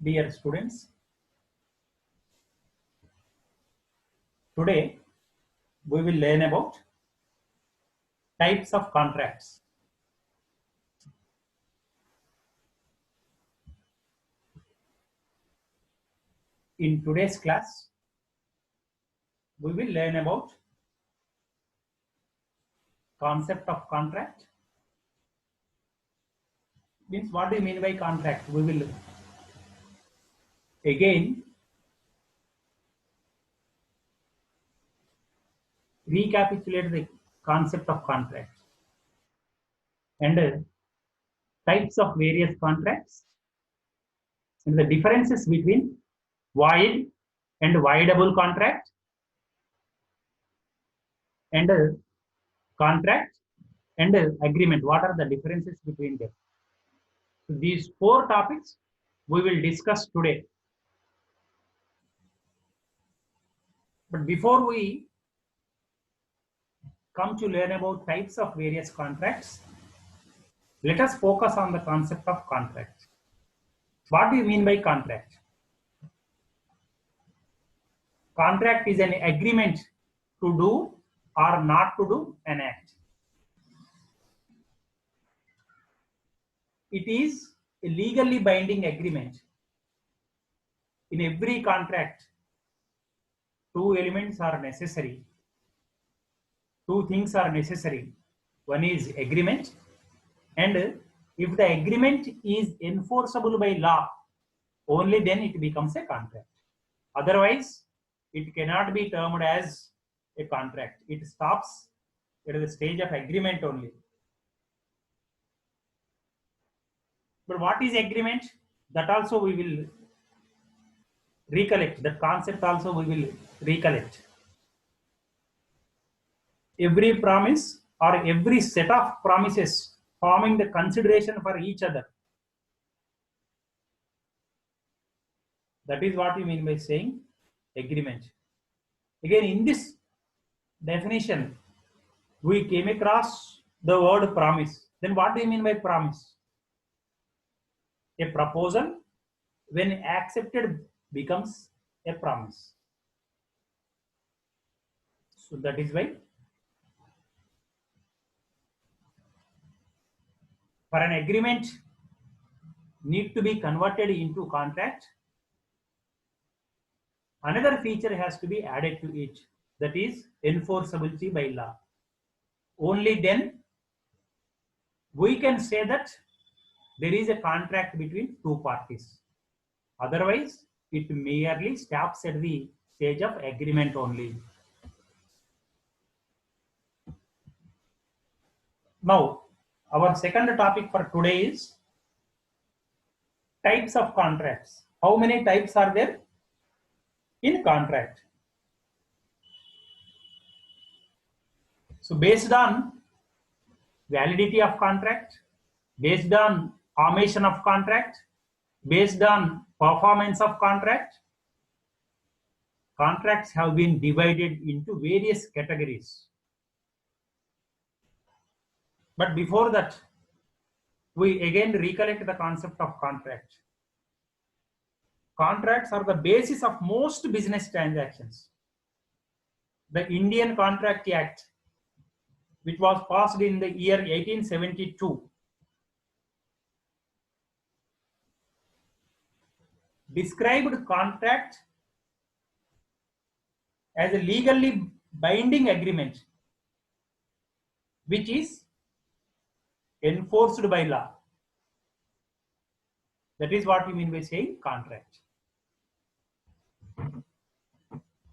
Dear students, today we will learn about types of contracts. In today's class, we will learn about concept of contract. Means what do you mean by contract? We will again recapitulate the concept of contract and types of various contracts and the differences between void and voidable contract and contract and agreement. What are the differences between them? So these four topics we will discuss today. But before we come to learn about types of various contracts, let us focus on the concept of contract. What do you mean by contract? Contract is an agreement to do or not to do an act. It is a legally binding agreement. In every contract, two elements are necessary. Two things are necessary. One is agreement, and if the agreement is enforceable by law, only then it becomes a contract. Otherwise, it cannot be termed as a contract. It stops at the stage of agreement only. But what is agreement? That also we will recollect. That concept also we will recollect. Every promise or every set of promises forming the consideration for each other. That is what we mean by saying agreement. Again, in this definition, we came across the word promise. Then what do you mean by promise? A proposal, when accepted, becomes a promise. So that is why for an agreement need to be converted into contract, another feature has to be added to it, that is enforceability by law. Only then we can say that there is a contract between two parties. Otherwise, it merely stops at the stage of agreement only. Now, our second topic for today is types of contracts. How many types are there in contract? So based on validity of contract, based on formation of contract, based on performance of contract, contracts have been divided into various categories. But before that, we again recollect the concept of contract. Contracts are the basis of most business transactions. The Indian Contract Act, which was passed in the year 1872, described contract as a legally binding agreement which is enforced by law. That is what we mean by saying contract.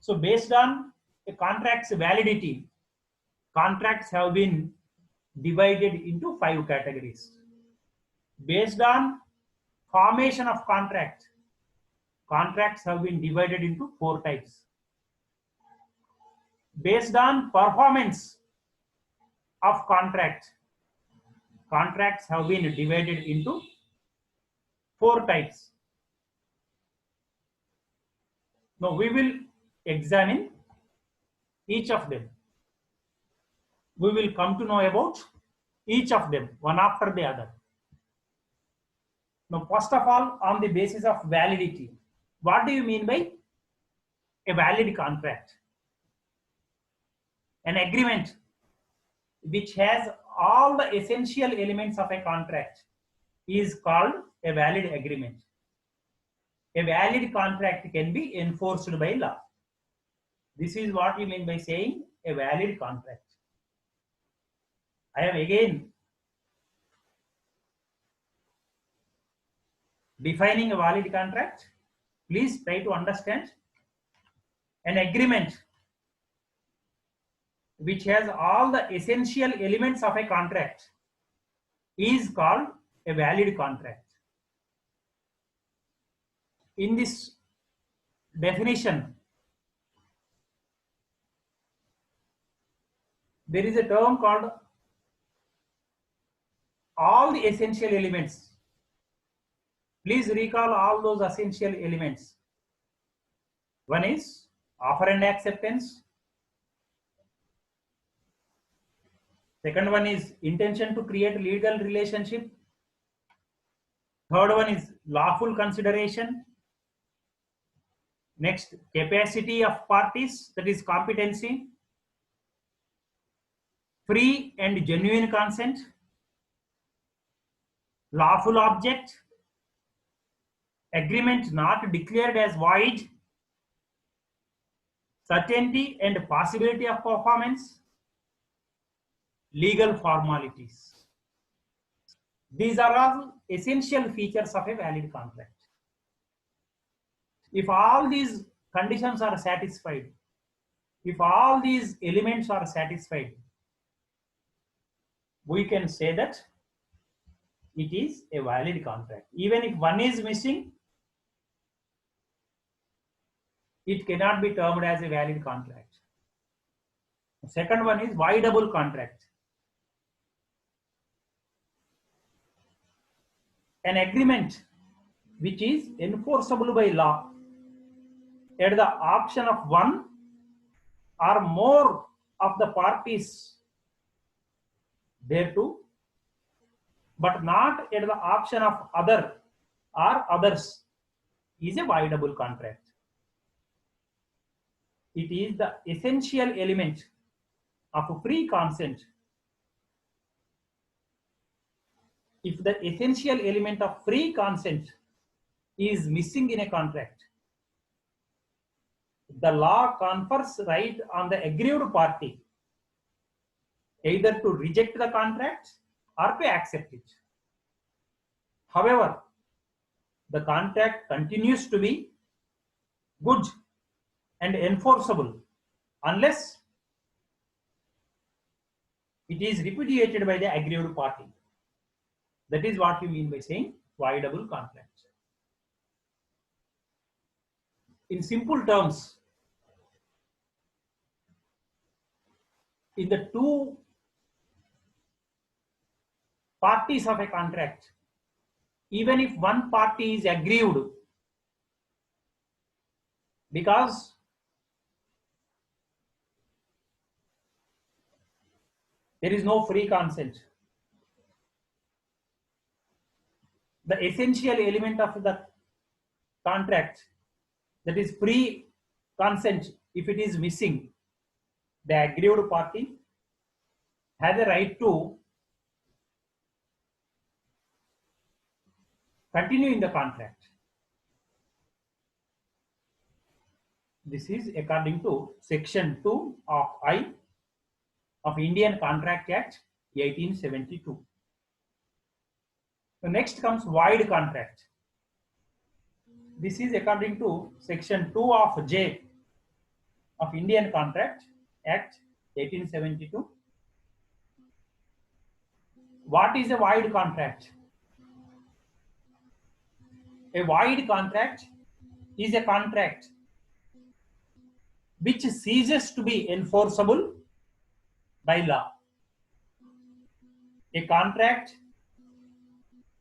So based on a contract's validity, contracts have been divided into 5 categories. Based on formation of contract, contracts have been divided into 4 types. Based on performance of contract, contracts have been divided into 4 types. Now we will examine each of them. We will come to know about each of them one after the other. Now, first of all, on the basis of validity, what do you mean by a valid contract? An agreement which has all the essential elements of a contract is called a valid agreement. A valid contract can be enforced by law. This is what you mean by saying a valid contract. I am again defining a valid contract. Please try to understand. An agreement which has all the essential elements of a contract is called a valid contract. In this definition, there is a term called all the essential elements. Please recall all those essential elements. One is offer and acceptance. Second one is intention to create legal relationship. Third one is lawful consideration. Next, capacity of parties, that is competency. Free and genuine consent. Lawful object. Agreement not declared as void. Certainty and possibility of performance. Legal formalities. These are all essential features of a valid contract. If all these conditions are satisfied, if all these elements are satisfied, we can say that it is a valid contract. Even if one is missing, it cannot be termed as a valid contract. The second one is voidable contract. An agreement which is enforceable by law at the option of one or more of the parties thereto, but not at the option of other or others, is a voidable contract. It is the essential element of free consent. If the essential element of free consent is missing in a contract, the law confers right on the aggrieved party either to reject the contract or to accept it. However, the contract continues to be good and enforceable unless it is repudiated by the aggrieved party. That is what you mean by saying voidable contract. In simple terms, in the two parties of a contract, even if one party is aggrieved because there is no free consent, the essential element of the contract, that is free consent, if it is missing, the aggrieved party has a right to continue in the contract. This is according to section 2 of I of Indian Contract Act 1872. So next comes void contract. This is according to section 2 of J of Indian Contract Act 1872. What is a void contract? A void contract is a contract which ceases to be enforceable by law. A contract,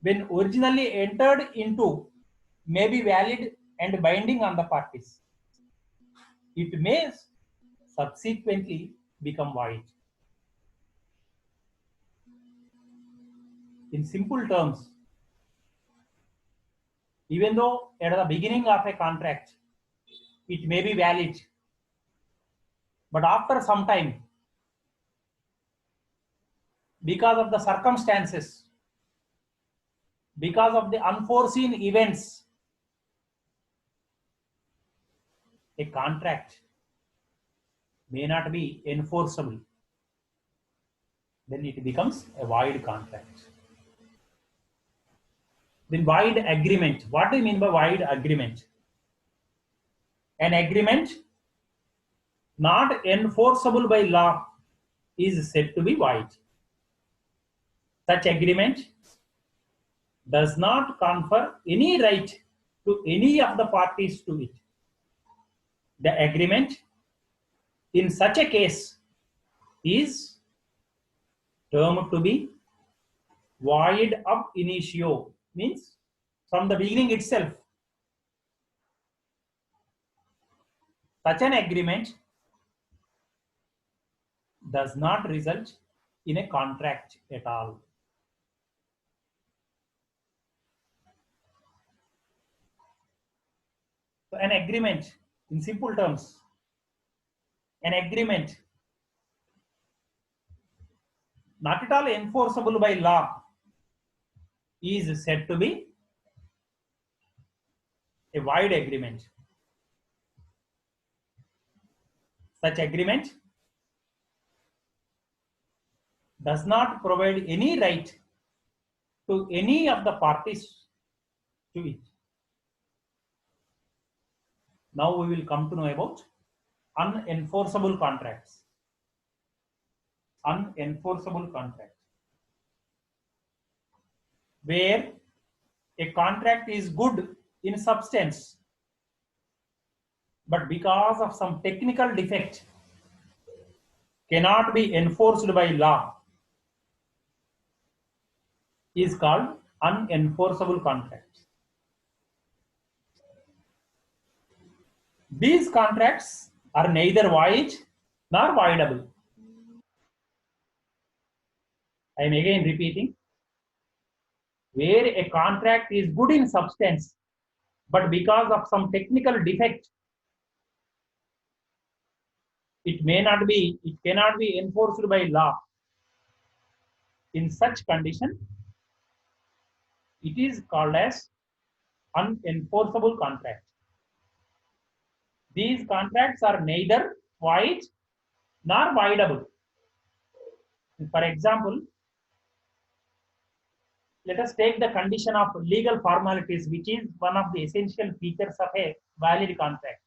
when originally entered into, may be valid and binding on the parties. It may subsequently become void. In simple terms, Even though at the beginning of a contract, it may be valid, but after some time, because of the circumstances, because of the unforeseen events, a contract may not be enforceable. Then it becomes a void contract. Then void agreement. What do you mean by void agreement? An agreement not enforceable by law is said to be void. Such agreement does not confer any right to any of the parties to it. The agreement in such a case is termed to be void ab initio, means from the beginning itself. Such an agreement does not result in a contract at all. So an agreement, in simple terms, an agreement not at all enforceable by law is said to be a void agreement. Such agreement does not provide any right to any of the parties to it. Now we will come to know about unenforceable contracts. Unenforceable contract, where a contract is good in substance, but because of some technical defect cannot be enforced by law, is called unenforceable contracts. These contracts are neither void nor voidable. I am again repeating, where a contract is good in substance, but because of some technical defect, it cannot be enforced by law. In such condition, it is called as unenforceable contract. These contracts are neither void nor voidable. For example, let us take the condition of legal formalities, which is one of the essential features of a valid contract.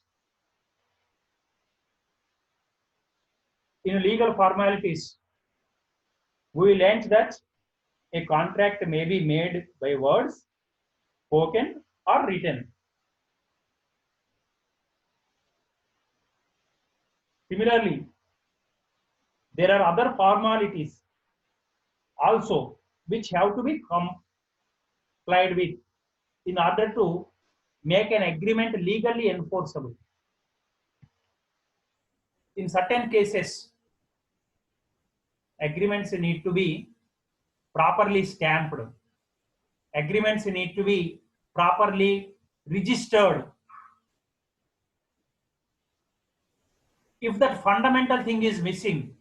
In legal formalities, we learned that a contract may be made by words, spoken or written. Similarly, there are other formalities also which have to be complied with in order to make an agreement legally enforceable. In certain cases, agreements need to be properly stamped. Agreements need to be properly registered. If that fundamental thing is missing,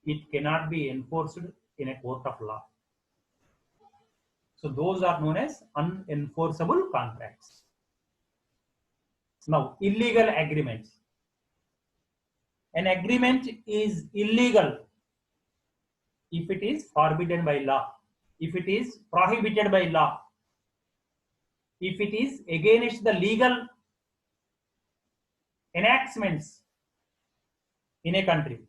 it cannot be enforced in a court of law. So those are known as unenforceable contracts. Now, illegal agreements. An agreement is illegal if it is forbidden by law, if it is prohibited by law, if it is against the legal enactments in a country.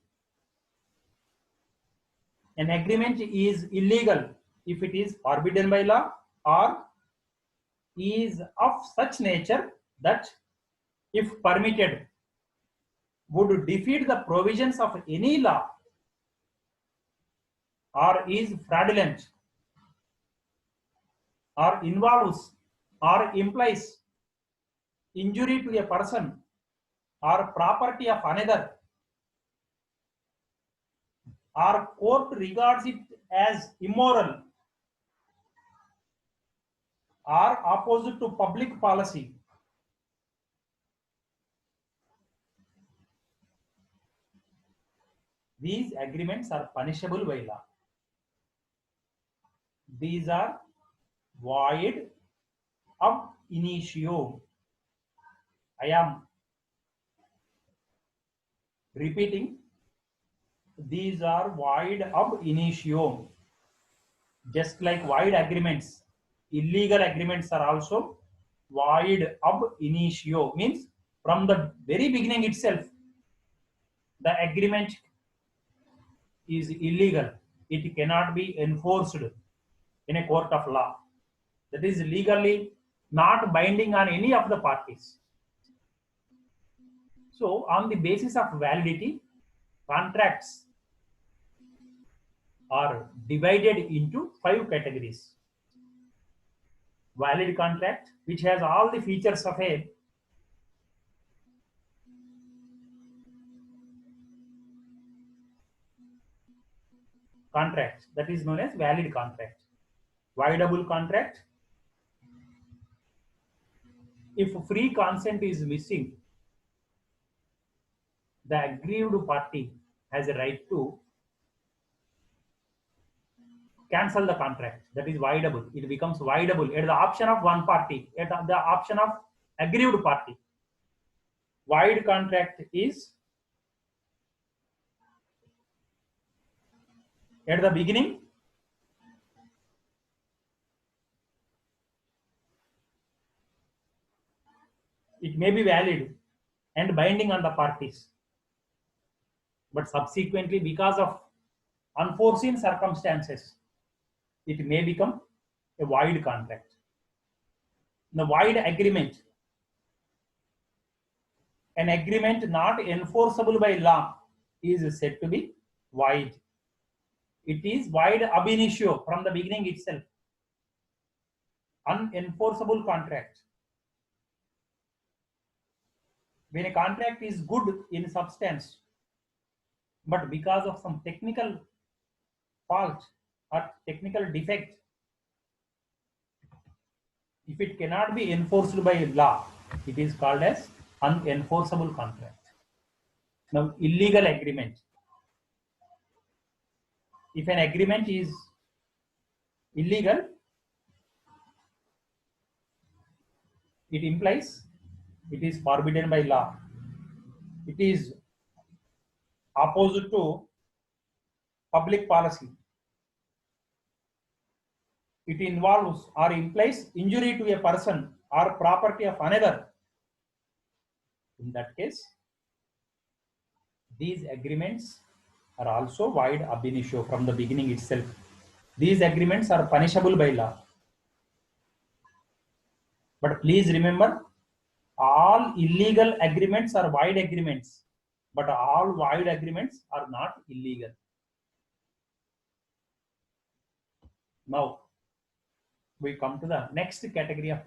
An agreement is illegal if it is forbidden by law or is of such nature that, if permitted, would defeat the provisions of any law, or is fraudulent, or involves or implies injury to a person or property of another, or court regards it as immoral, are opposite to public policy. These agreements are punishable by law. These are void ab initio. I am repeating, these are void ab initio. Just like void agreements, illegal agreements are also void ab initio, means from the very beginning itself, the agreement is illegal. It cannot be enforced in a court of law. That is legally not binding on any of the parties. So, on the basis of validity, contracts are divided into 5 categories. Valid contract, which has all the features of a contract, that is known as valid contract. Voidable contract, if free consent is missing, the aggrieved party has a right to cancel the contract. That is voidable. It becomes voidable at the option of one party, at the option of aggrieved party. Void contract is at the beginning it may be valid and binding on the parties, but subsequently, because of unforeseen circumstances, it may become a void contract. The void agreement, an agreement not enforceable by law, is said to be void. It is void ab initio, from the beginning itself. Unenforceable contract. When a contract is good in substance, but because of some technical fault or technical defect, if it cannot be enforced by law, it is called as unenforceable contract. Now, illegal agreement. If an agreement is illegal, it implies it is forbidden by law. It is opposite to public policy. It involves or implies injury to a person or property of another. In that case, these agreements are also void ab initio, from the beginning itself. These agreements are punishable by law. But please remember, all illegal agreements are void agreements, but all void agreements are not illegal. Now, we come to the next category of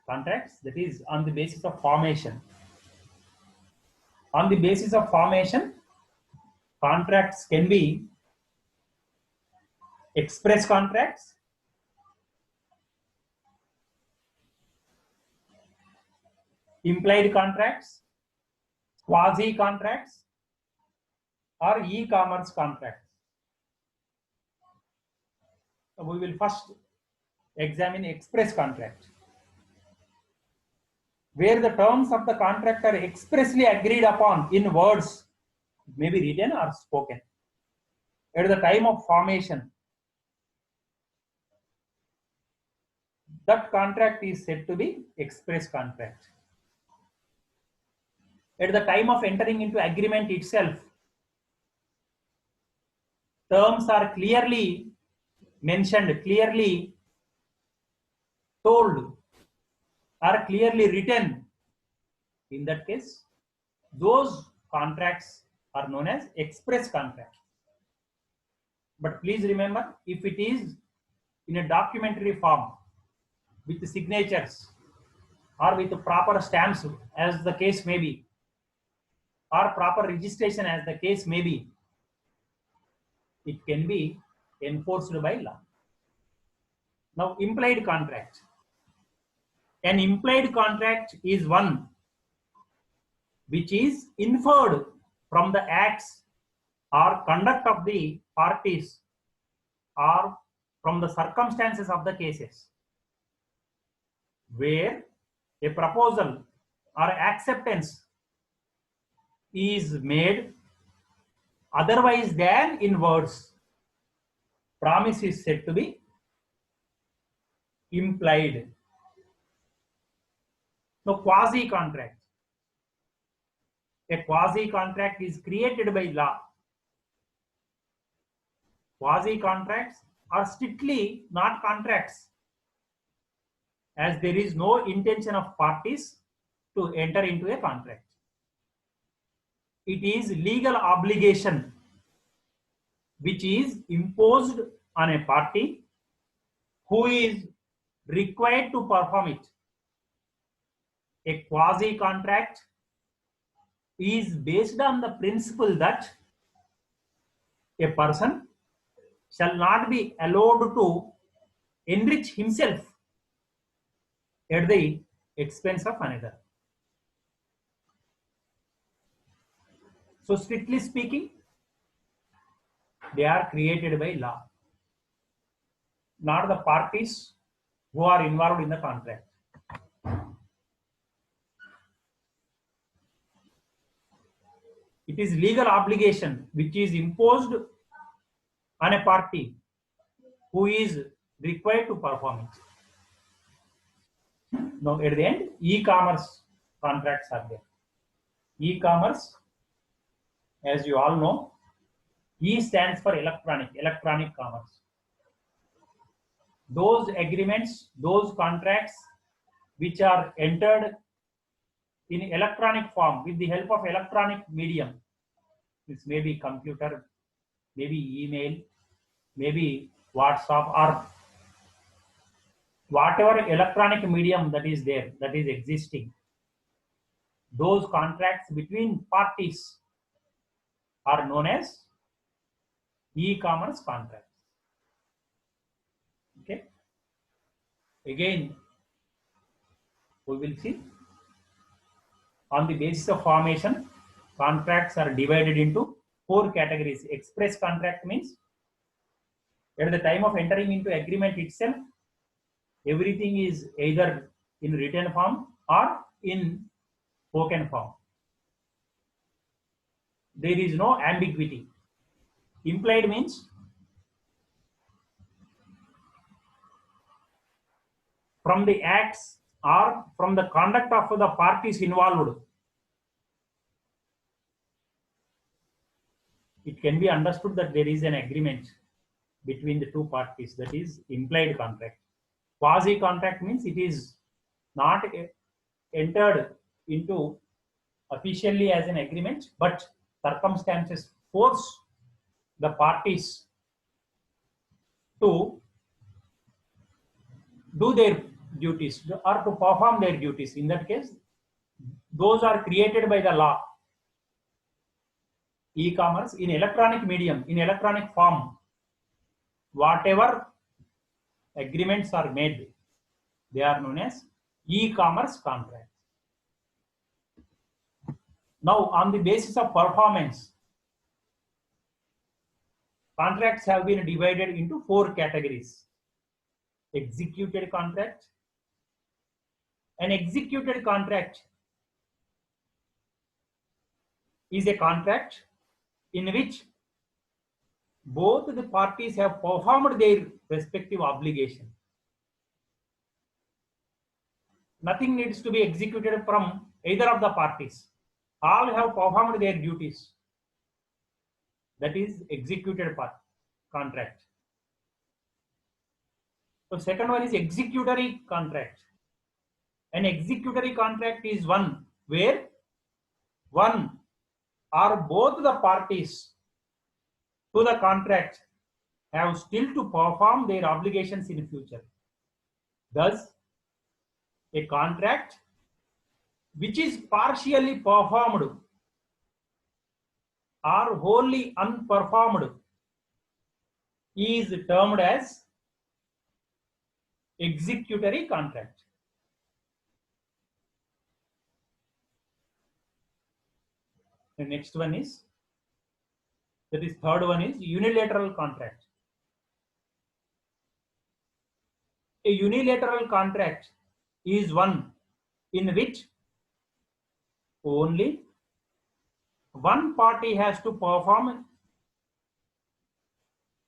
contracts, that is on the basis of formation. On the basis of formation, contracts can be express contracts, implied contracts, quasi contracts, or e-commerce contracts. So we will first examine express contract, where the terms of the contract are expressly agreed upon in words, may be written or spoken. At the time of formation, that contract is said to be express contract. At the time of entering into agreement itself, terms are clearly mentioned, clearly told, are clearly written. In that case, those contracts are known as express contracts. But please remember, if it is in a documentary form with signatures or with proper stamps, as the case may be, or proper registration, as the case may be, it can be enforced by law. Now, implied contract. An implied contract is one which is inferred from the acts or conduct of the parties or from the circumstances of the cases, where a proposal or acceptance is made otherwise than in words. Promise is said to be implied. So, quasi-contract. A quasi-contract is created by law. Quasi-contracts are strictly not contracts, as there is no intention of parties to enter into a contract. It is legal obligation which is imposed on a party who is required to perform it. A quasi-contract is based on the principle that a person shall not be allowed to enrich himself at the expense of another. So, strictly speaking, they are created by law, not the parties who are involved in the contract. It is legal obligation which is imposed on a party who is required to perform it. Now, at the end, e-commerce contracts are there. E-commerce, as you all know, E stands for electronic commerce. Those agreements, those contracts which are entered in electronic form with the help of electronic medium, this may be computer, maybe email, maybe WhatsApp, or whatever electronic medium that is there, that is existing. Those contracts between parties are known as e-commerce contracts. Okay. Again, we will see on the basis of formation, contracts are divided into 4 categories. Express contract means at the time of entering into agreement itself, everything is either in written form or in spoken form. There is no ambiguity. Implied means from the acts or from the conduct of the parties involved, it can be understood that there is an agreement between the two parties, that is implied contract. Quasi contract means it is not entered into officially as an agreement, but circumstances force the parties to do their duties or to perform their duties. In that case, those are created by the law. E-commerce in electronic medium, in electronic form, whatever agreements are made, they are known as e-commerce contracts. Now, on the basis of performance, contracts have been divided into 4 categories. Executed contract. An executed contract is a contract in which both the parties have performed their respective obligation. Nothing needs to be executed from either of the parties. All have performed their duties. That is executed contract. So, second one is executory contract. An executory contract is one where one or both the parties to the contract have still to perform their obligations in future. Thus, a contract which is partially performed or wholly unperformed is termed as executory contract. The next one is, that is third one is unilateral contract. A unilateral contract is one in which only one party has to perform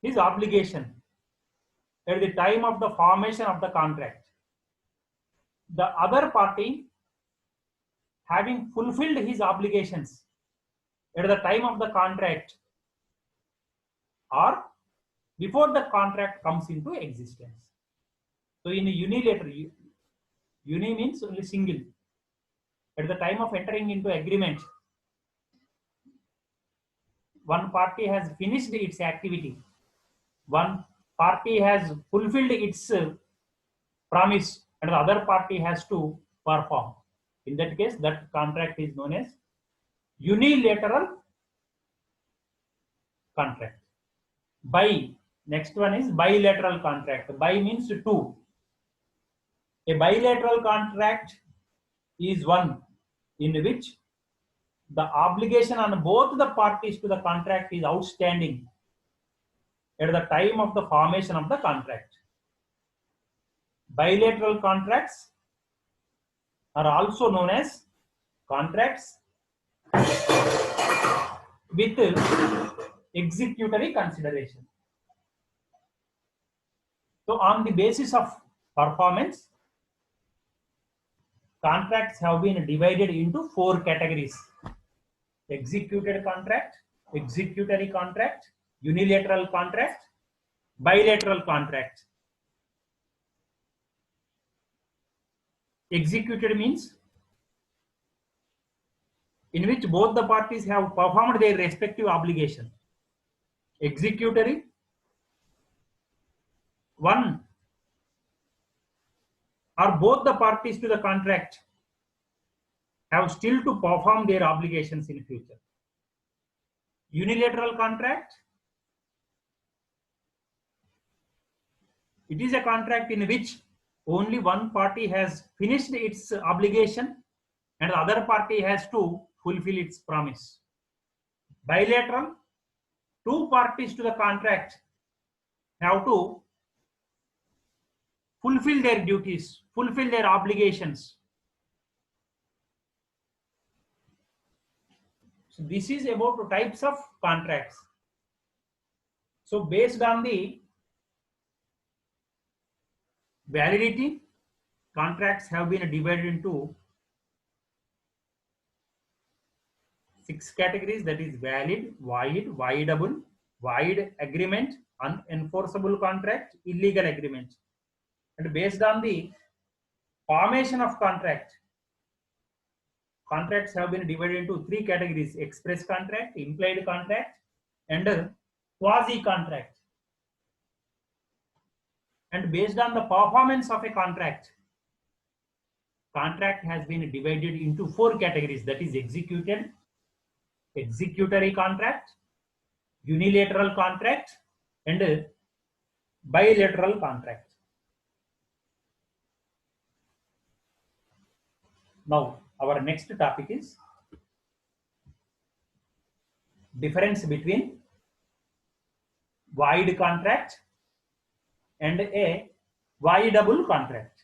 his obligation at the time of the formation of the contract. The other party, having fulfilled his obligations at the time of the contract or before the contract comes into existence. So in a unilateral, uni means only single. At the time of entering into agreement, one party has finished its activity. One party has fulfilled its promise and the other party has to perform. In that case, that contract is known as unilateral contract. Next one is bilateral contract. Bi means two. A bilateral contract is one in which the obligation on both the parties to the contract is outstanding at the time of the formation of the contract. Bilateral contracts are also known as contracts with executory consideration. So on the basis of performance, contracts have been divided into four categories: executed contract, executory contract, unilateral contract, bilateral contract. Executed means in which both the parties have performed their respective obligation. Executory, one or both the parties to the contract have still to perform their obligations in future. Unilateral contract, it is a contract in which only one party has finished its obligation and the other party has to fulfill its promise. Bilateral, two parties to the contract have to fulfill their duties, fulfill their obligations. So this is about types of contracts. So based on the validity, contracts have been divided into 6 categories, that is valid, void, voidable, void agreement, unenforceable contract, illegal agreement. And based on the formation of contract, contracts have been divided into 3 categories: express contract, implied contract, and quasi contract. And based on the performance of a contract, contract has been divided into 4 categories, that is executed, executory contract, unilateral contract, and bilateral contract. Now our next topic is difference between void contract and a voidable contract.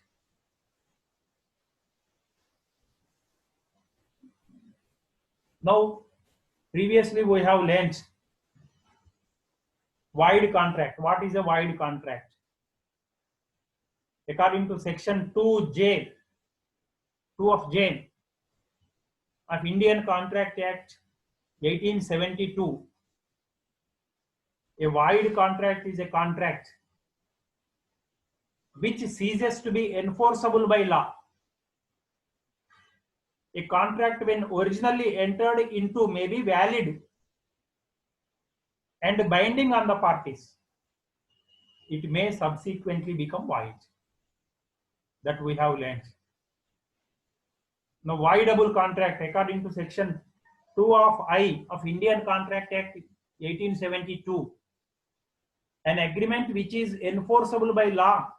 Now previously we have learnt void contract. What is a void contract? According to section 2J, 2 of J of Indian Contract Act 1872, a void contract is a contract which ceases to be enforceable by law. A contract when originally entered into may be valid and binding on the parties. It may subsequently become void. That we have learned. Now voidable contract, according to section 2 of I of Indian Contract Act 1872, an agreement which is enforceable by law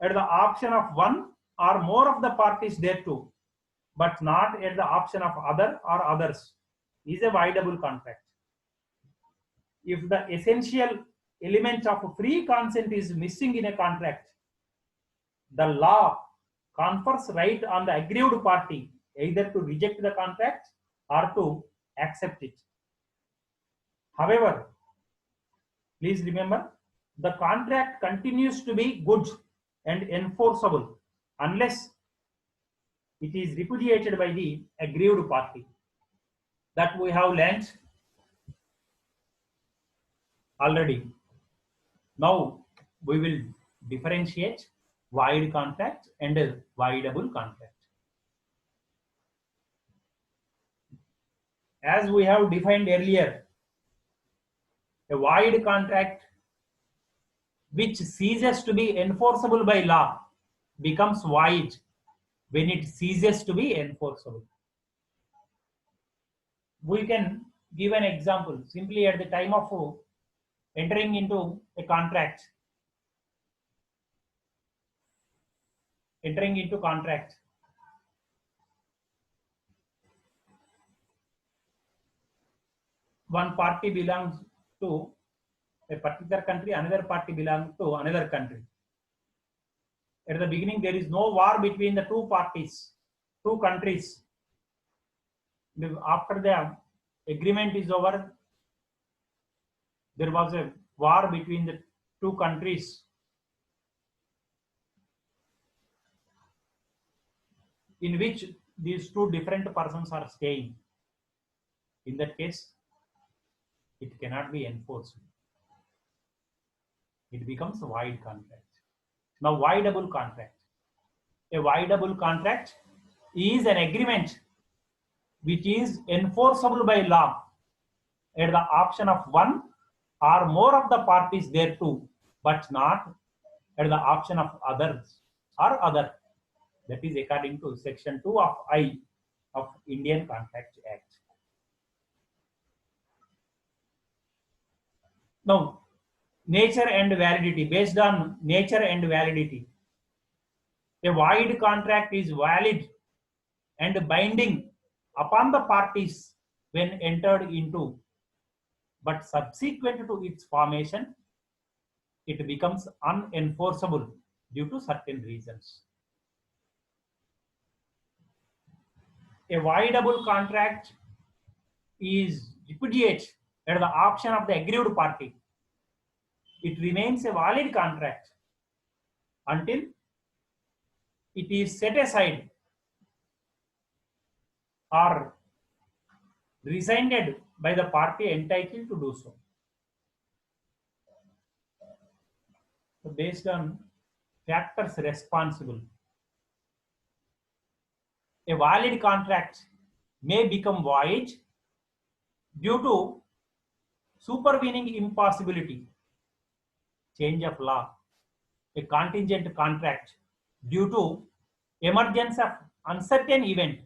at the option of one or more of the parties thereto, but not at the option of other or others, is a voidable contract. If the essential element of free consent is missing in a contract, the law confers right on the aggrieved party either to reject the contract or to accept it. However, please remember, the contract continues to be good and enforceable unless it is repudiated by the aggrieved party. That we have learnt already. Now we will differentiate void contract and voidable contract. As we have defined earlier, a void contract which ceases to be enforceable by law becomes void when it ceases to be enforceable. We can give an example simply at the time of entering into a contract. Entering into contract. One party belongs to a particular country, another party belongs to another country. At the beginning, there is no war between the two parties, two countries. After the agreement is over, there was a war between the two countries. In which these two different persons are staying. In that case, it cannot be enforced. It becomes a void contract. Now, voidable contract. A voidable contract is an agreement which is enforceable by law at the option of one or more of the parties thereto, but not at the option of others or other. That is according to section 2 of I of Indian Contract Act. Now, nature and validity. Based on nature and validity, a void contract is valid and binding upon the parties when entered into, but subsequent to its formation, it becomes unenforceable due to certain reasons. A voidable contract is repudiated at the option of the aggrieved party. It remains a valid contract until it is set aside or rescinded by the party entitled to do so. So based on factors responsible, a valid contract may become void due to supervening impossibility, change of law, a contingent contract due to emergence of uncertain event,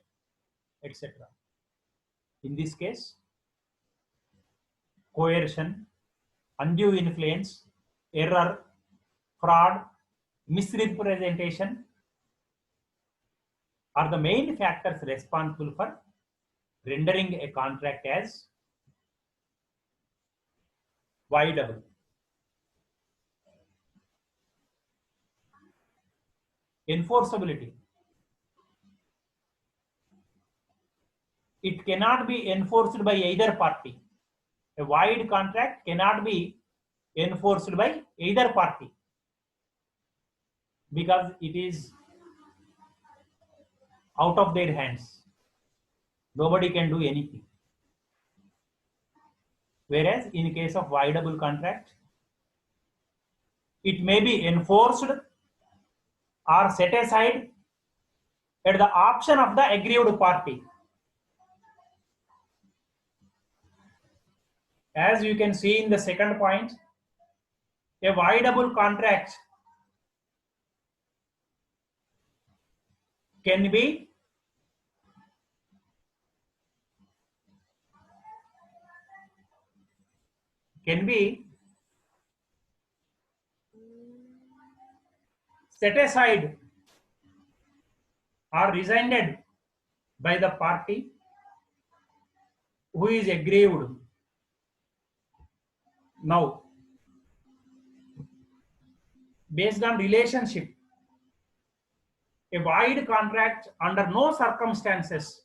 etc. In this case, coercion, undue influence, error, fraud, misrepresentation are the main factors responsible for rendering a contract as voidable. Enforceability. It cannot be enforced by either party. A void contract cannot be enforced by either party because it is out of their hands. Nobody can do anything. Whereas in case of voidable contract, it may be enforced or set aside at the option of the aggrieved party. As you can see in the second point, a voidable contract can be set aside or rescinded by the party who is aggrieved. Now, based on relationship, a void contract under no circumstances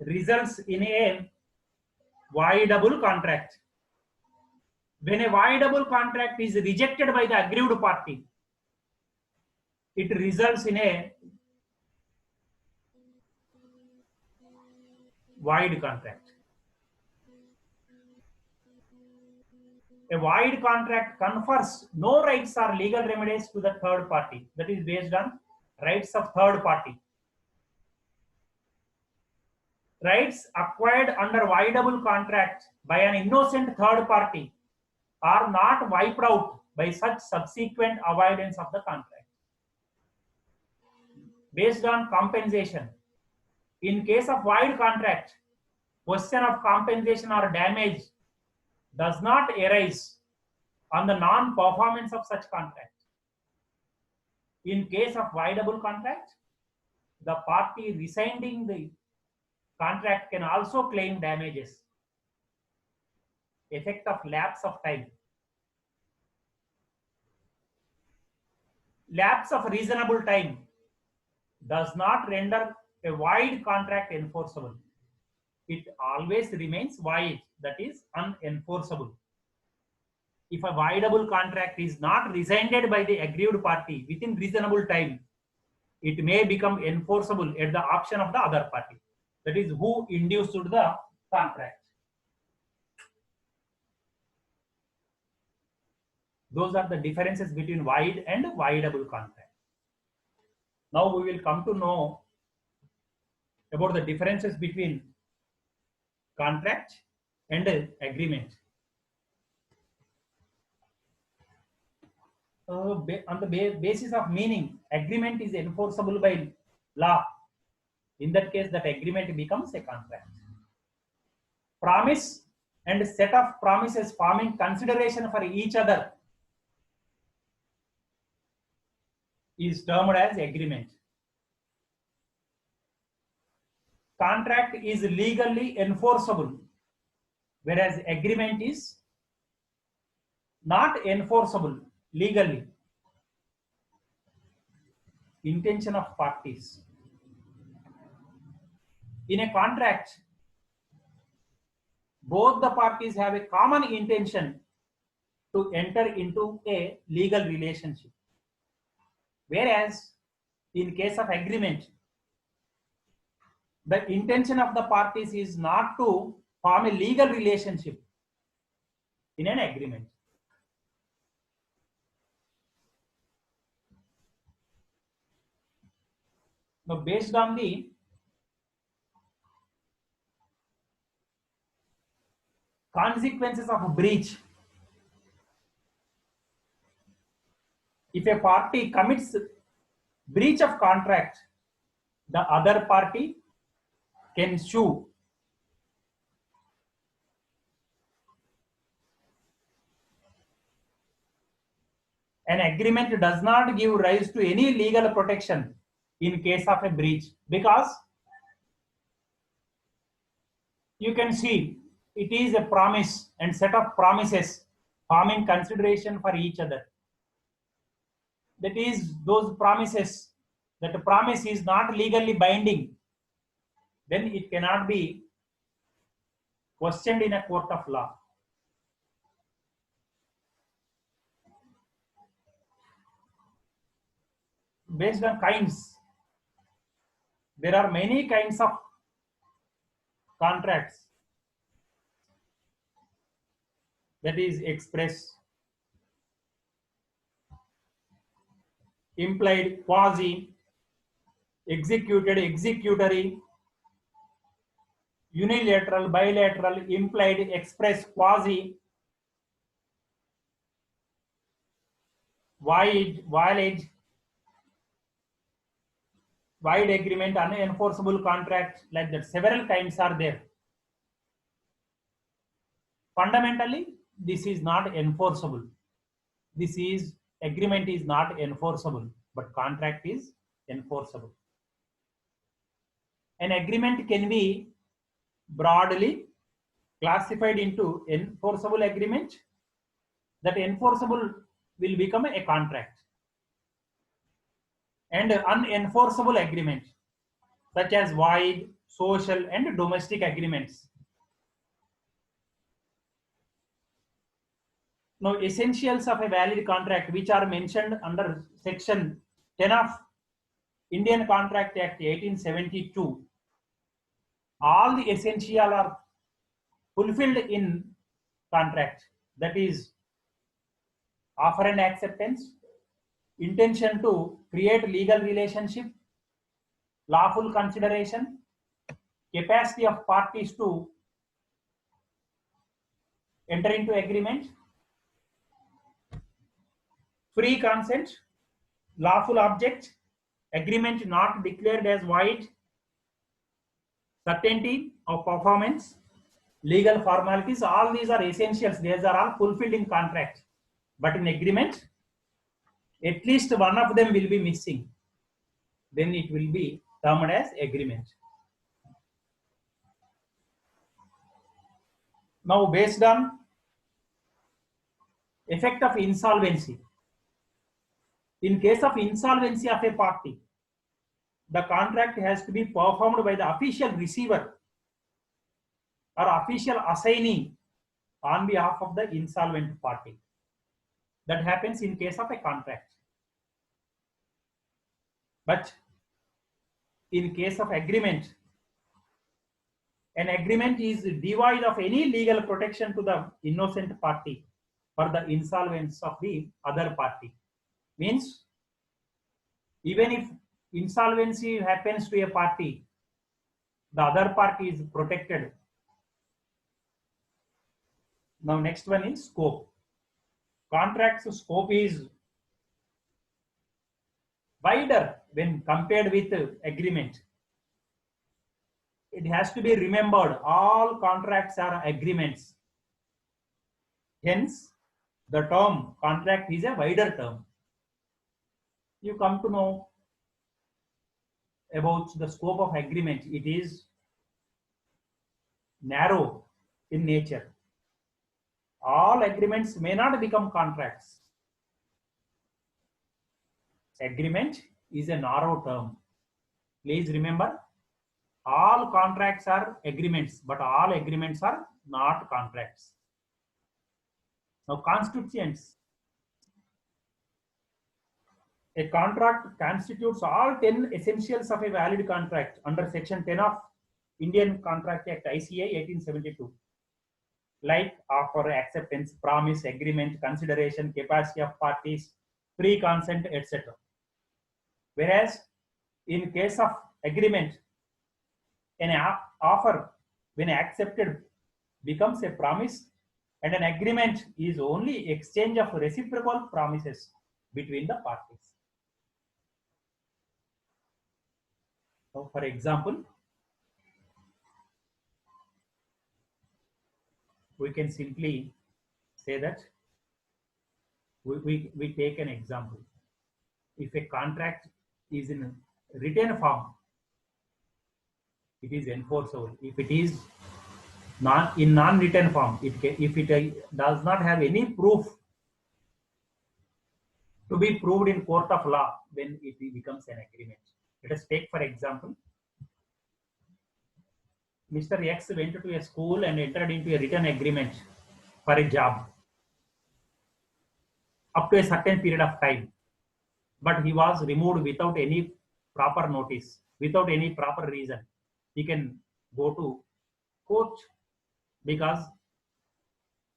results in a voidable contract. When a voidable contract is rejected by the aggrieved party, it results in a void contract. A void contract confers no rights or legal remedies to the third party. That is based on rights of third party. Rights acquired under voidable contract by an innocent third party are not wiped out by such subsequent avoidance of the contract. Based on compensation, in case of void contract, question of compensation or damage does not arise on the non-performance of such contract. In case of voidable contract, the party rescinding the contract can also claim damages. Effect of lapse of time. Lapse of reasonable time does not render a void contract enforceable. It always remains void, that is unenforceable. If a voidable contract is not rescinded by the aggrieved party within reasonable time, it may become enforceable at the option of the other party. That is who induced the contract. Those are the differences between void and voidable contract. Now we will come to know about the differences between contract and agreement. On the basis of meaning, agreement is enforceable by law. In that case, that agreement becomes a contract. Promise and set of promises forming consideration for each other is termed as agreement. Contract is legally enforceable, whereas agreement is not enforceable legally. Intention of parties. In a contract, both the parties have a common intention to enter into a legal relationship. Whereas in case of agreement, the intention of the parties is not to form a legal relationship in an agreement. Now, based on the consequences of a breach, if a party commits breach of contract, the other party can sue. An agreement does not give rise to any legal protection in case of a breach, because you can see it is a promise and set of promises forming consideration for each other. That is, those promises, that a promise is not legally binding, then it cannot be questioned in a court of law. Based on kinds, there are many kinds of contracts. That is express, implied, quasi, executed, executory, unilateral, bilateral, implied, express, quasi, void, voyage, void agreement, unenforceable contract, like that. Several kinds are there. Fundamentally, this is not enforceable. This is agreement is not enforceable, but contract is enforceable. An agreement can be broadly classified into enforceable agreement. That enforceable will become a contract, and unenforceable agreement such as void, social and domestic agreements. Now, essentials of a valid contract, which are mentioned under section 10 of Indian Contract Act 1872. All the essential are fulfilled in contract. That is, offer and acceptance, intention to create legal relationship, lawful consideration, capacity of parties to enter into agreement, free consent, lawful object, agreement not declared as void, certainty of performance, legal formalities. All these are essentials. These are all fulfilled in contract. But in agreement, at least one of them will be missing. Then it will be termed as agreement. Now, based on effect of insolvency, in case of insolvency of a party, the contract has to be performed by the official receiver or official assignee on behalf of the insolvent party. That happens in case of a contract. But in case of agreement, an agreement is devoid of any legal protection to the innocent party for the insolvency of the other party. Means, even if insolvency happens to a party, the other party is protected. Now, next one is scope. Contract's scope is wider when compared with agreement. It has to be remembered, all contracts are agreements. Hence, the term contract is a wider term. You come to know about the scope of agreement. It is narrow in nature. All agreements may not become contracts. Agreement is a narrow term. Please remember, all contracts are agreements, but all agreements are not contracts. Now, constituents. A contract constitutes all 10 essentials of a valid contract under section 10 of Indian Contract Act ICA 1872. Like offer, acceptance, promise, agreement, consideration, capacity of parties, free consent, etc. Whereas in case of agreement, an offer when accepted becomes a promise, and an agreement is only exchange of reciprocal promises between the parties. So, for example, we can simply say that we take an example. If a contract is in written form, it is enforceable. If it is in non-written form, if it does not have any proof to be proved in court of law, then it becomes an agreement. Let us take, for example, Mr. X went to a school and entered into a written agreement for a job up to a certain period of time, but he was removed without any proper notice, without any proper reason. He can go to court because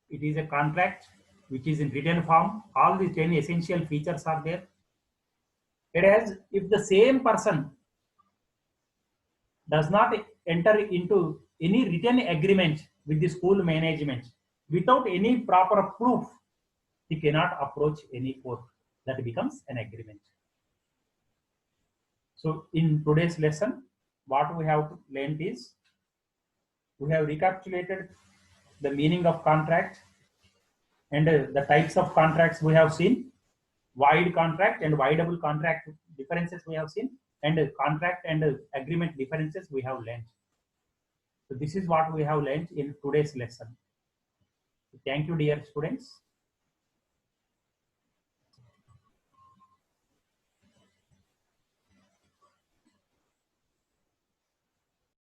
it is a contract which is in written form. All the 10 essential features are there. Whereas if the same person does not enter into any written agreement with the school management without any proper proof, he cannot approach any court. That becomes an agreement. So in today's lesson, what we have learned is, we have recapitulated the meaning of contract and the types of contracts we have seen. void contract and voidable contract differences we have seen, and contract and agreement differences we have learned. So this is what we have learned in today's lesson. Thank you, dear students.